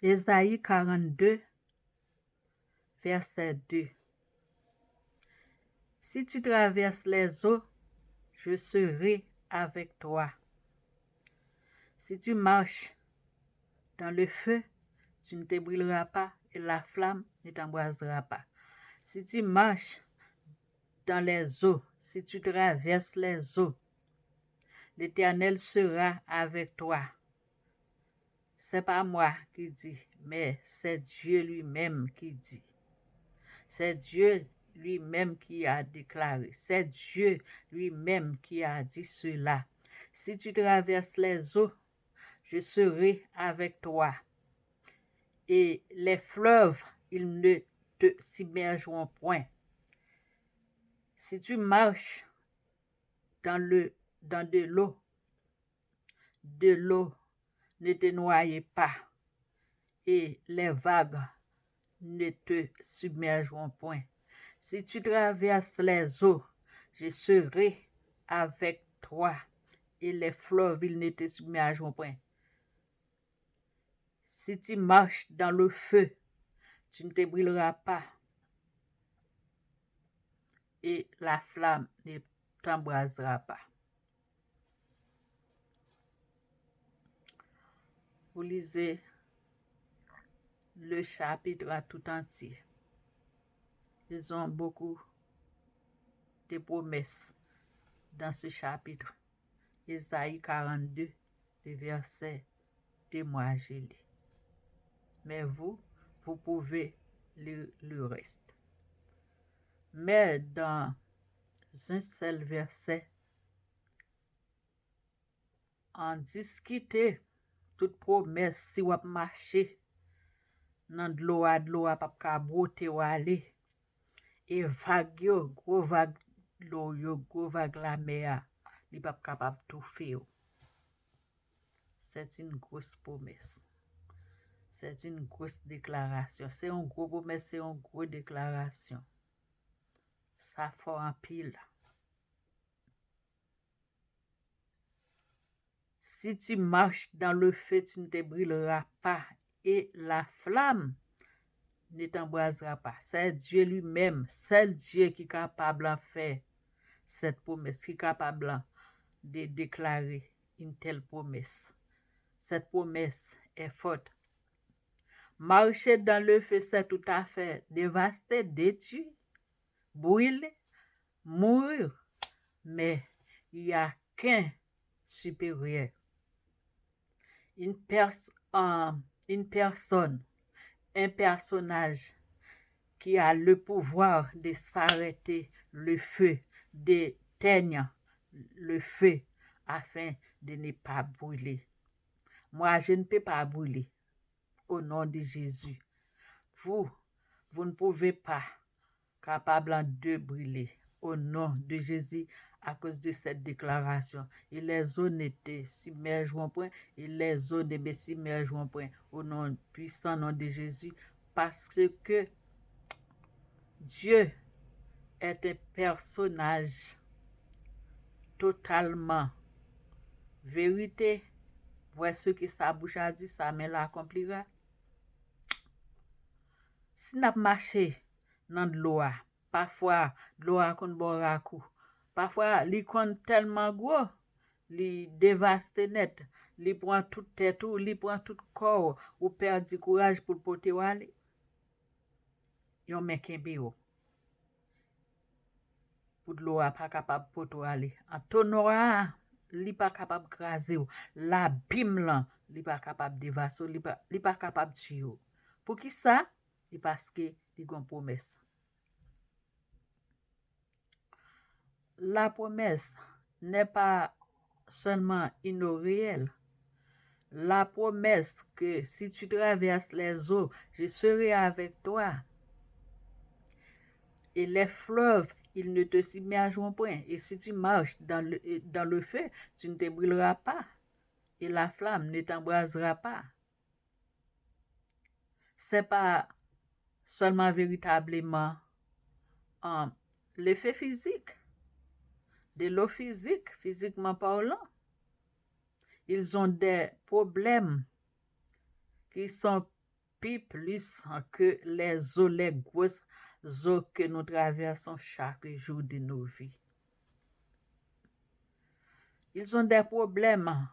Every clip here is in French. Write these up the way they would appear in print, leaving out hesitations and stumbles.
Ésaïe 42, verset 2. Si tu traverses les eaux, je serai avec toi. Si tu marches dans le feu, tu ne te brûleras pas et la flamme ne t'embrasera pas. Si tu marches dans les eaux, si tu traverses les eaux, l'Éternel sera avec toi. C'est pas moi qui dis, mais c'est Dieu lui-même qui dit. C'est Dieu lui-même qui a déclaré. C'est Dieu lui-même qui a dit cela. Si tu traverses les eaux, je serai avec toi. Et les fleuves, ils ne te submergeront point. Si tu marches dans de l'eau ne te noie pas et les vagues ne te submergeront point. Si tu traverses les eaux, je serai avec toi et les fleuves, ils ne te submergeront point. Si tu marches dans le feu, tu ne te brûleras pas et la flamme ne t'embrasera pas. Vous lisez le chapitre à tout entier. Ils ont beaucoup de promesses dans ce chapitre. Ésaïe 42, le verset de moi, j'ai lu. Mais vous pouvez lire le reste. Mais dans un seul verset, on discute toute promesse si vous marchez dans de l'eau pas ka brote ou aller. Et vague yo, gros vague l'eau yo, gros vague la mer, li pas capable tout faire. C'est une grosse promesse. C'est une grosse déclaration. C'est un gros promesse, c'est une grosse déclaration. Ça fait en pile. Si tu marches dans le feu, tu ne te brûleras pas et la flamme ne t'embrasera pas. C'est Dieu lui-même, seul Dieu qui est capable de faire cette promesse, qui est capable de déclarer une telle promesse. Cette promesse est forte. Marcher dans le feu, c'est tout à fait dévaster, détruire, brûler, mourir. Mais il n'y a qu'un supérieur. Une personne, un personnage qui a le pouvoir de s'arrêter le feu, d'éteindre le feu afin de ne pas brûler. Moi, je ne peux pas brûler au nom de Jésus. Vous ne pouvez pas capable de brûler au nom de Jésus à cause de cette déclaration. Et les eaux ne te submergeront point, et les eaux ne me submergeront point au nom puissant nom de Jésus, parce que Dieu est un personnage totalement vérité. Voici ce que sa bouche a dit, sa main l'accomplira. Si nous marchons dans de l'eau, parfois l'eau kon borakou, parfois li kon tellement gros, li dévaste net, li prend toute tête ou li prend tout corps ou perd du courage pour porter aller. Yon men kembe yo. Pour de l'eau pas capable porter aller. En tonora, li pas capable craser ou, la bim lan, li pas capable dévaster, li pas capable tuer. Pour qui ça? Et parce que il gon promesse. La promesse n'est pas seulement réelle. La promesse que si tu traverses les eaux, je serai avec toi. Et les fleuves, ils ne te submergeront point. Et si tu marches dans le feu, tu ne te brûleras pas. Et la flamme ne t'embrasera pas. C'est pas seulement véritablement l'effet physique, de l'eau physique, physiquement parlant. Ils ont des problèmes qui sont puis plus que les eaux, les grosses eaux que nous traversons chaque jour de nos vies. Ils ont des problèmes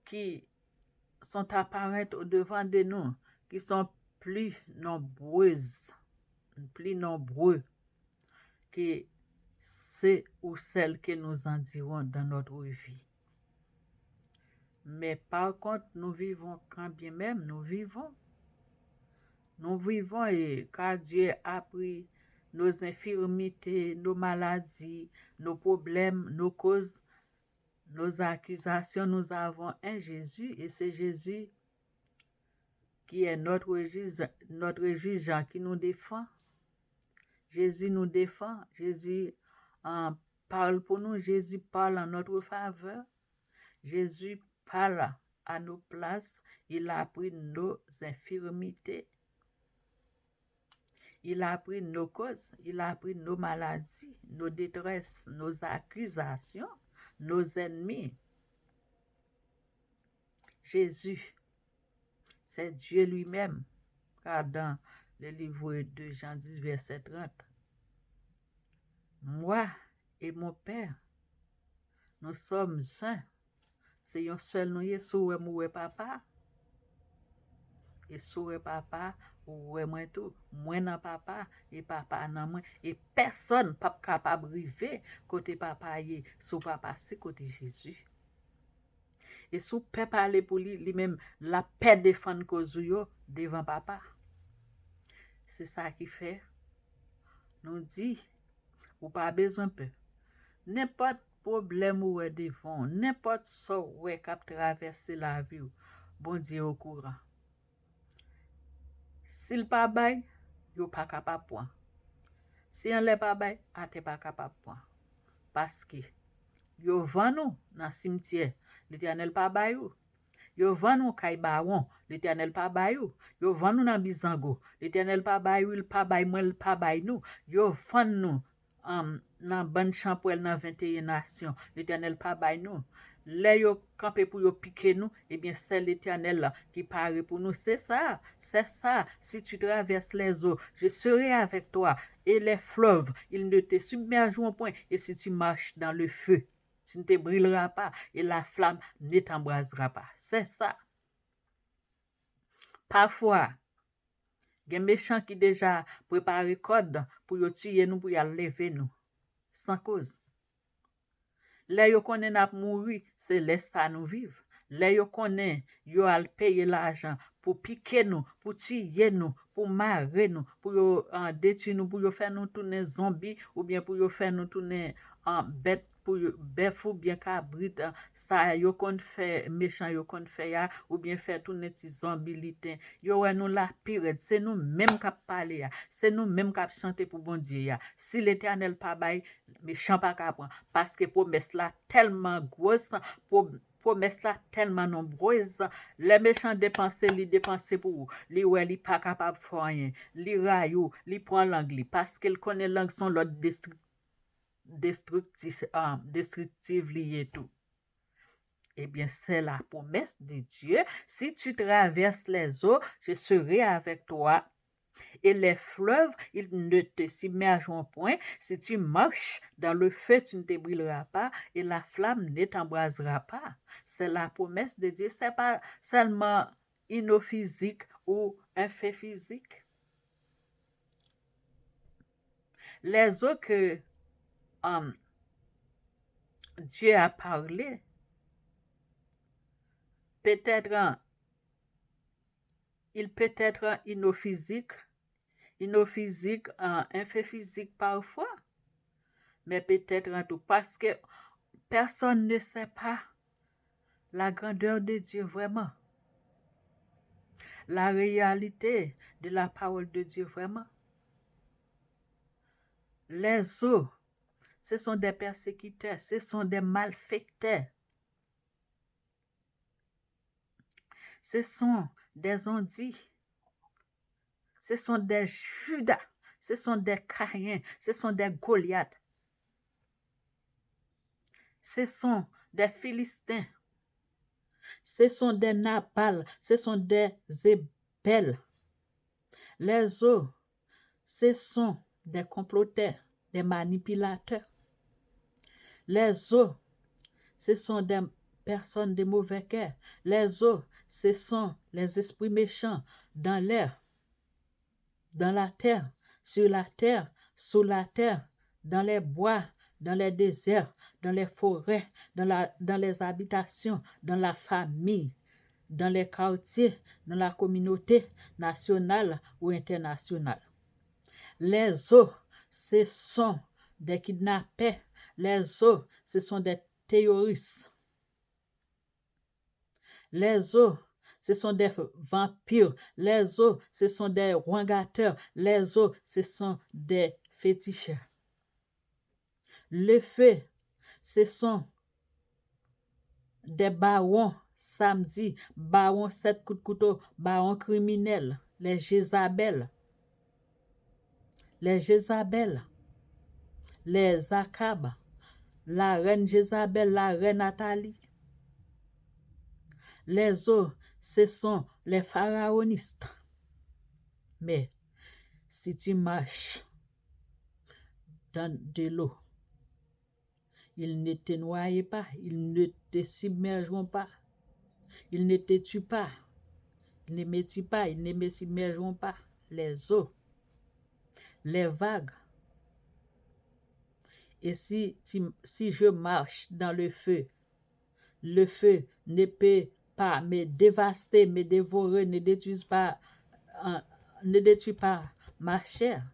qui sont apparents au-devant de nous, qui sont plus nombreux que ceux ou celles que nous en dirons dans notre vie. Mais par contre, nous vivons quand bien même, nous vivons et car Dieu a pris nos infirmités, nos maladies, nos problèmes, nos causes, nos accusations. Nous avons un Jésus et c'est Jésus qui est notre juge qui nous défend. Jésus nous défend. Jésus parle pour nous. Jésus parle en notre faveur. Jésus parle à nos places. Il a pris nos infirmités. Il a pris nos causes. Il a pris nos maladies, nos détresses, nos accusations, nos ennemis. Jésus, c'est Dieu lui-même. Car dans le livre de Jean 10, verset 30, moi et mon Père, nous sommes un. C'est un seul nous, Yeshua, moi papa. Yeshua papa, ou moi tout. Moi dans papa, et papa dans moi. Et personne pas capable de arriver côté papa, sous papa, c'est côté Jésus. Et sous peut parler pour lui-même, la paix défendre cause devant papa. C'est ça qui fait. Nous dit, ou pas besoin peu. N'importe problème ou est devant, n'importe ce ou est cap traverser la vie, bon Dieu au courant. S'il pas bay, yo pas capable point. Si on l'est pas bay, ate pas capable point. Parce que yo vend nous dans cimetière, l'Éternel pas bay ou. Yo vend nous kay baron, l'Éternel pas bay ou. Yo vend nous dans Bizango, l'Éternel pas bay ou, il pas bay moi, il pas bay nous. Yo vend nous dans bonne champouelle dans 21 nations, l'Éternel pas bay nous. Les yo campé pour yo piquer nous, eh bien c'est l'Éternel qui paraît pour nous. C'est ça. Si tu traverses les eaux, je serai avec toi. Et les fleuves, ils ne te submergeront point. Et si tu marches dans le feu, tu ne te brûleras pas. Et la flamme ne t'embrasera pas. C'est ça. Parfois, il y a des méchants qui déjà préparent code pour yo tuer nous, pour y lever nous. Sans cause. Les yo connaît n'a mourir, c'est laisse ça nous vivre. Les yo connaît yo al payer l'argent pour piquer nous, pour tuer nous, pour marrer nous, pour yo détruire nous, pour yo faire nous tourner zombies ou bien pour yo faire nous tourner bête pour bœuf ou bien cabrit, ça yo kon fait méchant yo kon fait ya ou bien faire tourner ti zombie litin. Yo ouais nous la pire, c'est nous même qui parler ya, c'est nous même qui chanter pour bon Dieu ya. Si l'Éternel pas bail, méchant pas capable parce que promesse là tellement grosse, promesse là tellement nombreuse, les méchants dépenser pour li ouais li pas capable faire rien, li rayou, li prend langue parce qu'il connaît langue son l'autre destructive lié tout. Eh bien, c'est la promesse de Dieu. Si tu traverses les eaux, je serai avec toi. Et les fleuves, ils ne te submergeront point. Si tu marches dans le feu, tu ne te brûleras pas et la flamme ne t'embrasera pas. C'est la promesse de Dieu. C'est pas seulement une physique ou un fait physique. Les eaux que Dieu a parlé, peut-être il peut être inophysique, un fait physique parfois, mais peut-être en tout, parce que personne ne sait pas la grandeur de Dieu vraiment, la réalité de la parole de Dieu vraiment. Les eaux, ce sont des persécuteurs, ce sont des malfaiteurs. Ce sont des ondits. Ce sont des Judas. Ce sont des Caïens. Ce sont des Goliaths. Ce sont des Philistins. ce sont des Nabal, ce sont des Zébel. Les autres, ce sont des comploteurs, des manipulateurs. Les autres, ce sont des personnes de mauvais cœur. Les autres, ce sont les esprits méchants dans l'air, dans la terre, sur la terre, sous la terre, dans les bois, dans les déserts, dans les forêts, dans les habitations, dans la famille, dans les quartiers, dans la communauté nationale ou internationale. Les autres, ce sont des kidnappeurs. Les autres, ce sont des terroristes. Les autres, ce sont des vampires. Les autres, ce sont des rangateurs. Les autres, ce sont des féticheurs. Les feux, ce sont des barons samedi, barons 7 coups de couteau, barons criminels, les Jézabel, les Akab, la reine Jézabel, la reine Nathalie. Les autres, ce sont les pharaonistes. Mais si tu marches dans de l'eau, ils ne te noient pas, ils ne te submergeront pas, ils ne te tuent pas, ils ne me tuent pas, ils ne me submergeront pas. Les eaux, les vagues. Et si je marche dans le feu ne peut pas me dévaster, me dévorer, ne détruit pas ma chair.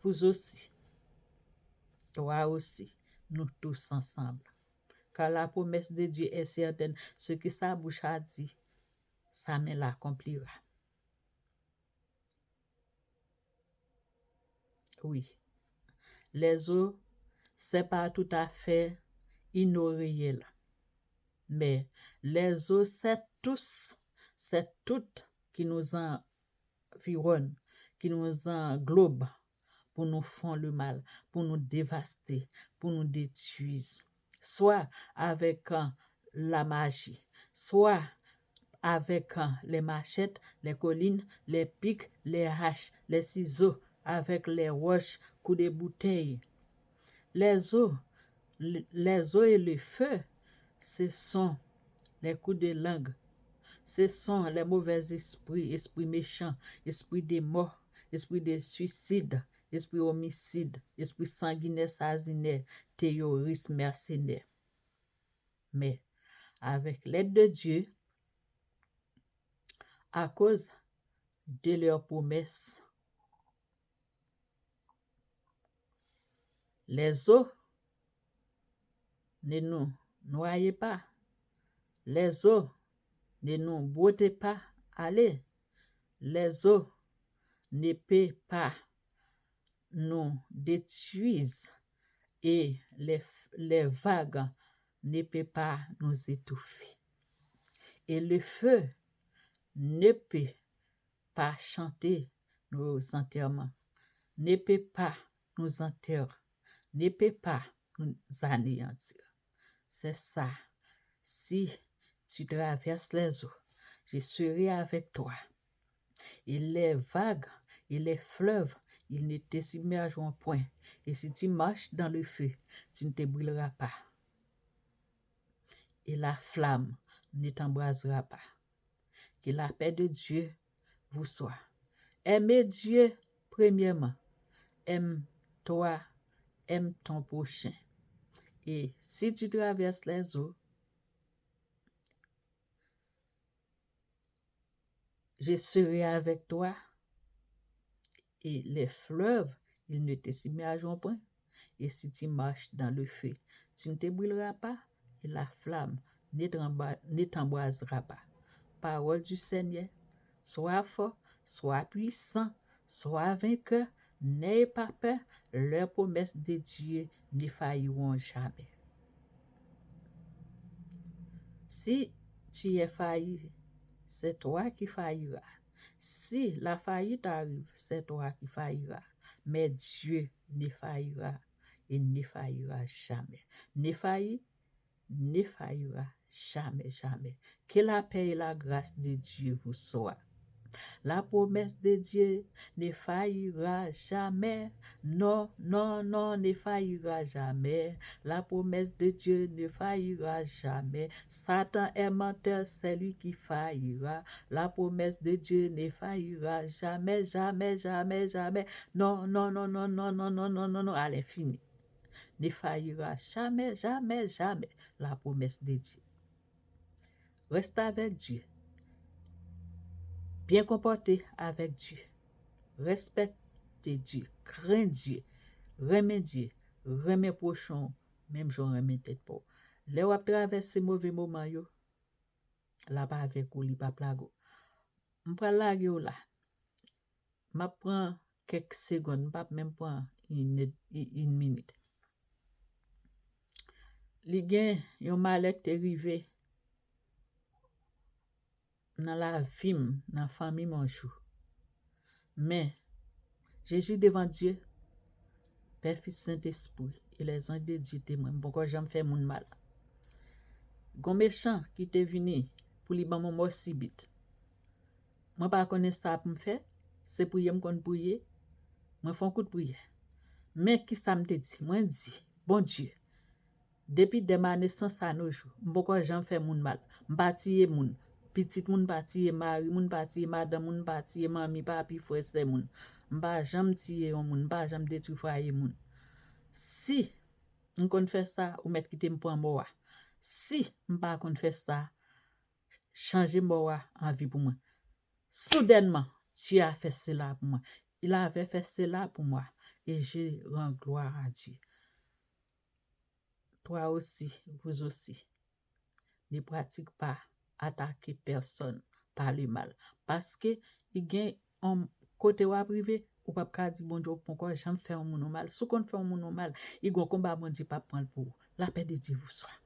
Vous aussi, toi aussi, nous tous ensemble. Car la promesse de Dieu est certaine. Ce que sa bouche a dit, sa main l'accomplira. Oui. Les eaux, c'est pas tout à fait inoriel. Mais les eaux, c'est toutes qui nous environnent, qui nous englobent pour nous faire le mal, pour nous dévaster, pour nous détruire. Soit avec la magie, soit avec les machettes, les collines, les pics, les haches, les ciseaux, avec les roches, coups de bouteilles. Les eaux et le feu, ce sont les coups de langue. Ce sont les mauvais esprits, esprits méchants, esprits de mort, esprits de suicide, esprits homicide, esprits sanguinaires, assassinaires, terroristes, mercenaires. Mais avec l'aide de Dieu, à cause de leurs promesses, les eaux ne nous noyez pas. Les eaux ne nous broutez pas. Allez, les eaux ne peuvent pas nous détruire et les vagues ne peuvent pas nous étouffer. Et le feu ne peut pas chanter nos enterrements, ne peut pas nous enterrer, ne peut pas nous anéantir. C'est ça. Si tu traverses les eaux, je serai avec toi. Et les vagues et les fleuves, ils ne te submergeront point. Et si tu marches dans le feu, tu ne te brûleras pas. Et la flamme ne t'embrasera pas. Que la paix de Dieu vous soit. Aimez Dieu premièrement. Aime-toi, aime ton prochain. Et si tu traverses les eaux, je serai avec toi. Et les fleuves, ils ne te submergeront point. Et si tu marches dans le feu, tu ne te brûleras pas. Et la flamme ne t'embrasera pas. Parole du Seigneur, sois fort, sois puissant, sois vainqueur, n'aie pas peur, leurs promesses de Dieu ne failliront jamais. Si tu es failli, c'est toi qui failliras. Si la faillite arrive, c'est toi qui failliras. Mais Dieu ne faillira et ne faillira jamais. Ne faillit ne faillira jamais, jamais. Que la paix et la grâce de Dieu vous soient. La promesse de Dieu ne faillira jamais. Non, non, non, ne faillira jamais. La promesse de Dieu ne faillira jamais. Satan est menteur, c'est lui qui faillira. La promesse de Dieu ne faillira jamais, jamais, jamais, jamais. Non, non, non, non, non, non, non, non, non, non, à l'infini. Ne faillira jamais, jamais, jamais la promesse de Dieu. Reste avec Dieu. Bien comporté avec Dieu. Respecte Dieu. Crains Dieu. Remets Dieu. Remets prochain. Même j'en remets tête pour. Là où traverser mauvais moments yo. Là pas avec ou li pas plago. M'pral la yo là. M'a prend quelques secondes, pas même prend une minute. Li gen yon malek te rive dans la vie, dans la famille mon chou. Mais Jésus devant Dieu, Père, Fils, Saint-Esprit et les anges de Dieu témoignent. Pourquoi j'aime faire mon mal? Gon méchant qui te venu pour li ban mon mort si vite. Moi pas connais ça pour me faire, c'est pour yem kon prier. Moi font coup de prière. Mais qui ça me te dit? Moi dit, bon Dieu, depuis de ma naissance à nos jours, pourquoi j'aime faire mon mal? M'bâtir moun, petit moun bâtir mari, moun bâtir madame, moun bâtir mami, papi, frère, c'est moun. M'ba jamais tirer un moun, m'ba jamais détruire foyer moun. Si on kon fait ça, ou mettre quitter m'prend mort. Si m'pa kon fait ça, changer mort en vie pour moi. Soudainement, Dieu a fait cela pour moi. Il avait fait cela pour moi et je rends gloire à Dieu. Toi aussi, vous aussi, ne pratique pas attaquer personne par le mal. Parce que il y a un côté ou privé, ou pas ka di bon Dieu pourquoi j'aime faire un monde mal. Si on fait un monde mal, il y a un combat bon Dieu pas prendre pour. La paix de Dieu vous soit.